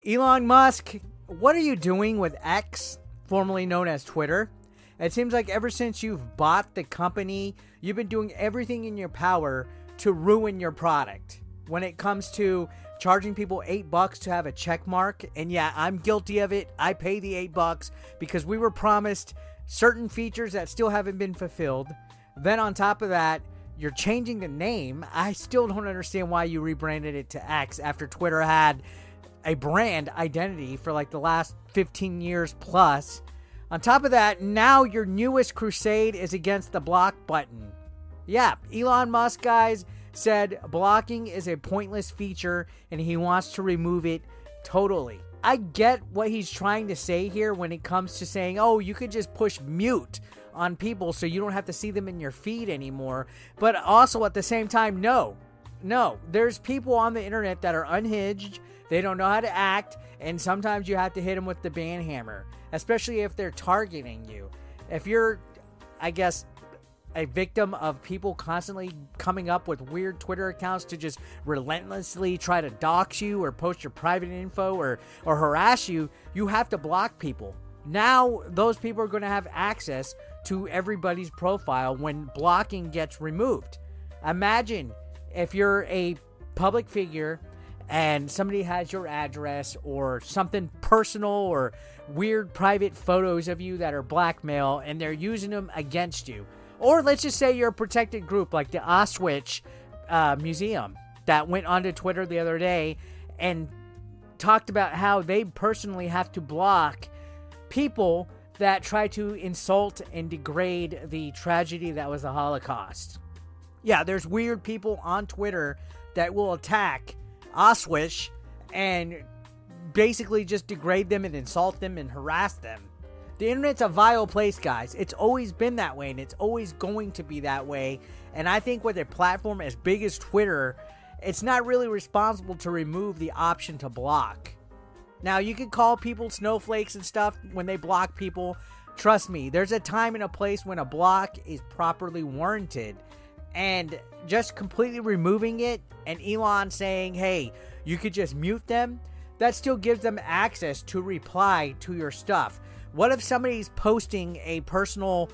Elon Musk, what are you doing with X, formerly known as Twitter? It seems like ever since you've bought the company, you've been doing everything in your power to ruin your product. When it comes to charging people $8 to have a check mark, and yeah, I'm guilty of it. I pay the $8 because we were promised certain features that still haven't been fulfilled. Then on top of that, you're changing the name. I still don't understand why you rebranded it to X after Twitter had a brand identity for like the last 15 years plus. On top of that, now your newest crusade is against the block button. Yeah, Elon Musk, guys, said blocking is a pointless feature and he wants to remove it totally. I get what he's trying to say here when it comes to saying, oh, you could just push mute on people so you don't have to see them in your feed anymore. But also at the same time, no, there's people on the internet that are unhinged. They don't know how to act, and sometimes you have to hit them with the ban hammer, especially if they're targeting you. If you're, I guess, a victim of people constantly coming up with weird Twitter accounts to just relentlessly try to dox you or post your private info or harass you, you have to block people. Now, those people are going to have access to everybody's profile when blocking gets removed. Imagine if you're a public figure and somebody has your address or something personal or weird private photos of you that are blackmail and they're using them against you. Or let's just say you're a protected group like the Auschwitz Museum that went onto Twitter the other day and talked about how they personally have to block people that try to insult and degrade the tragedy that was the Holocaust. Yeah, there's weird people on Twitter that will attack Auschwitz and basically just degrade them and insult them and harass them. The internet's a vile place, guys. It's always been that way, and it's always going to be that way. And I think with a platform as big as Twitter, it's not really responsible to remove the option to block. Now, you can call people snowflakes and stuff when they block people. Trust me, there's a time and a place when a block is properly warranted. And just completely removing it and Elon saying, hey, you could just mute them, that still gives them access to reply to your stuff. What if somebody's posting a personal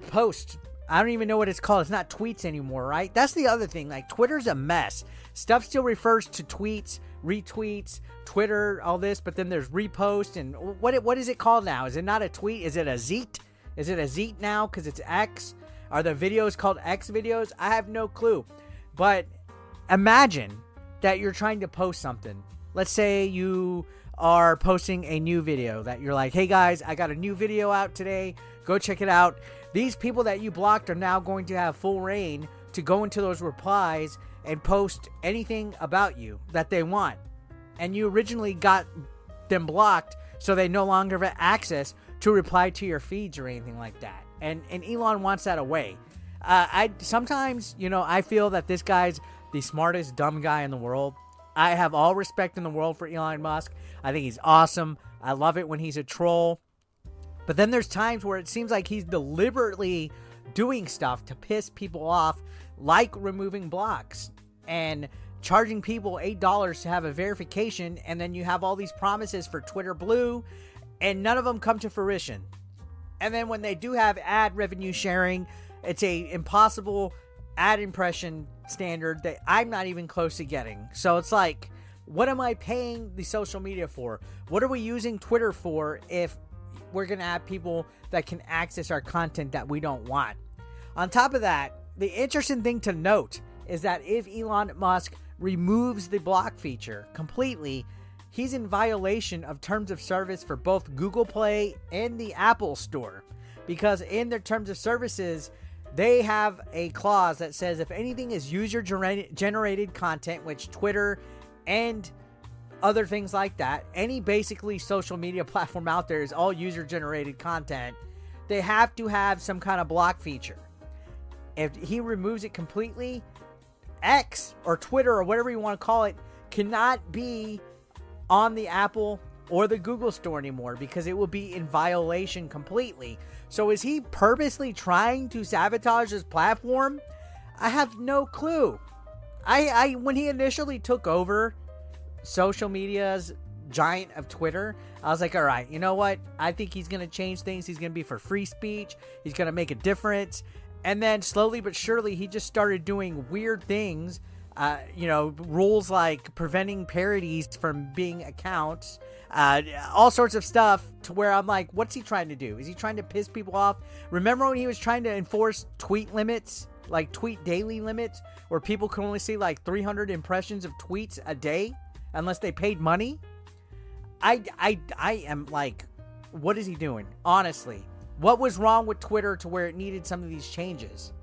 post? I don't even know what it's called. It's not tweets anymore, right? That's the other thing. Like, Twitter's a mess. Stuff still refers to tweets, retweets, Twitter, all this, but then there's repost, and what is it called now? Is it not a tweet? Is it a zeet? Is it a zeet now because it's X? Are the videos called X videos? I have no clue. But imagine that you're trying to post something. Let's say you are posting a new video that you're like, hey guys, I got a new video out today. Go check it out. These people that you blocked are now going to have full reign to go into those replies and post anything about you that they want. And you originally got them blocked so they no longer have access to reply to your feeds or anything like that. And Elon wants that away. Sometimes, I feel that this guy's the smartest dumb guy in the world. I have all respect in the world for Elon Musk. I think he's awesome. I love it when he's a troll. But then there's times where it seems like he's deliberately doing stuff to piss people off, like removing blocks and charging people $8 to have a verification. And then you have all these promises for Twitter Blue, and none of them come to fruition. And then when they do have ad revenue sharing, it's a impossible ad impression standard that I'm not even close to getting. So it's like, what am I paying the social media for? What are we using Twitter for if we're going to have people that can access our content that we don't want? On top of that, the interesting thing to note is that if Elon Musk removes the block feature completely, he's in violation of terms of service for both Google Play and the Apple Store. Because in their terms of services, they have a clause that says if anything is user-generated content, which Twitter and other things like that, any basically social media platform out there is all user-generated content, they have to have some kind of block feature. If he removes it completely, X or Twitter or whatever you want to call it cannot be on the Apple or the Google store anymore because it will be in violation completely. So is he purposely trying to sabotage his platform? I have no clue. When he initially took over social media's giant of Twitter, I was like, all right, you know what? I think he's going to change things. He's going to be for free speech. He's going to make a difference. And then slowly but surely, he just started doing weird things. Rules like preventing parodies from being accounts, all sorts of stuff, to where I'm like, what's he trying to do? Is he trying to piss people off? Remember when he was trying to enforce tweet limits, like tweet daily limits, where people can only see like 300 impressions of tweets a day unless they paid money? I am like, what is he doing? Honestly, what was wrong with Twitter to where it needed some of these changes,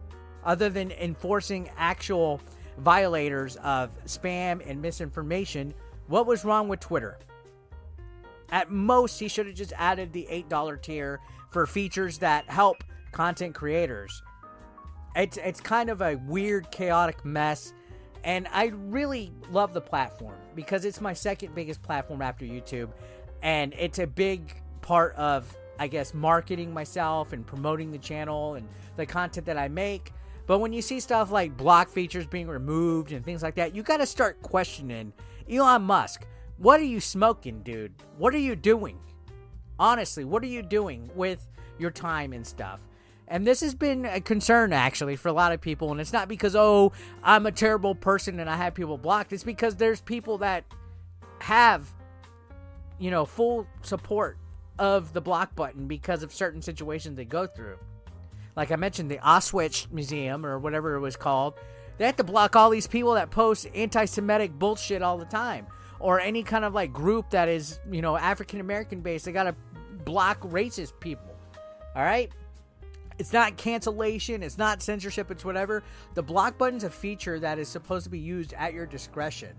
other than enforcing actual violators of spam and misinformation? What was wrong with Twitter? At most, he should have just added the $8 tier for features that help content creators. It's kind of a weird, chaotic mess, and I really love the platform because it's my second biggest platform after YouTube, and it's a big part of, I guess, marketing myself and promoting the channel and the content that I make. But when you see stuff like block features being removed and things like that, you got to start questioning. Elon Musk, what are you smoking, dude? What are you doing? Honestly, what are you doing with your time and stuff? And this has been a concern, actually, for a lot of people. And it's not because, oh, I'm a terrible person and I have people blocked. It's because there's people that have, full support of the block button because of certain situations they go through. Like I mentioned, the Auschwitz Museum, or whatever it was called, they have to block all these people that post anti-Semitic bullshit all the time. Or any kind of like group that is, African-American based. They got to block racist people. All right? It's not cancellation. It's not censorship. It's whatever. The block button's a feature that is supposed to be used at your discretion.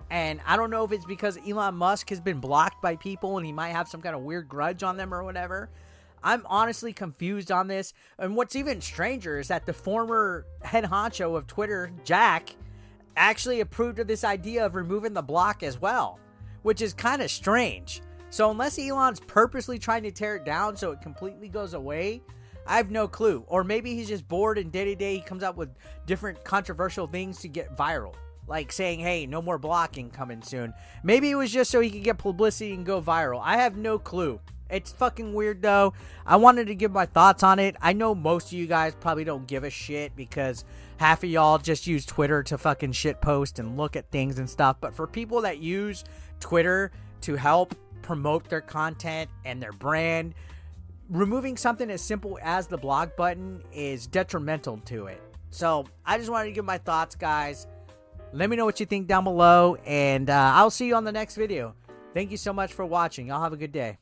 And I don't know if it's because Elon Musk has been blocked by people and he might have some kind of weird grudge on them or whatever. I'm honestly confused on this. And what's even stranger is that the former head honcho of Twitter, Jack, actually approved of this idea of removing the block as well, which is kind of strange. So unless Elon's purposely trying to tear it down so it completely goes away, I have no clue. Or maybe he's just bored and day to day he comes up with different controversial things to get viral. Like saying, hey, no more blocking coming soon. Maybe it was just so he could get publicity and go viral. I have no clue. It's fucking weird, though. I wanted to give my thoughts on it. I know most of you guys probably don't give a shit because half of y'all just use Twitter to fucking shit post and look at things and stuff. But for people that use Twitter to help promote their content and their brand, removing something as simple as the block button is detrimental to it. So I just wanted to give my thoughts, guys. Let me know what you think down below, and I'll see you on the next video. Thank you so much for watching. Y'all have a good day.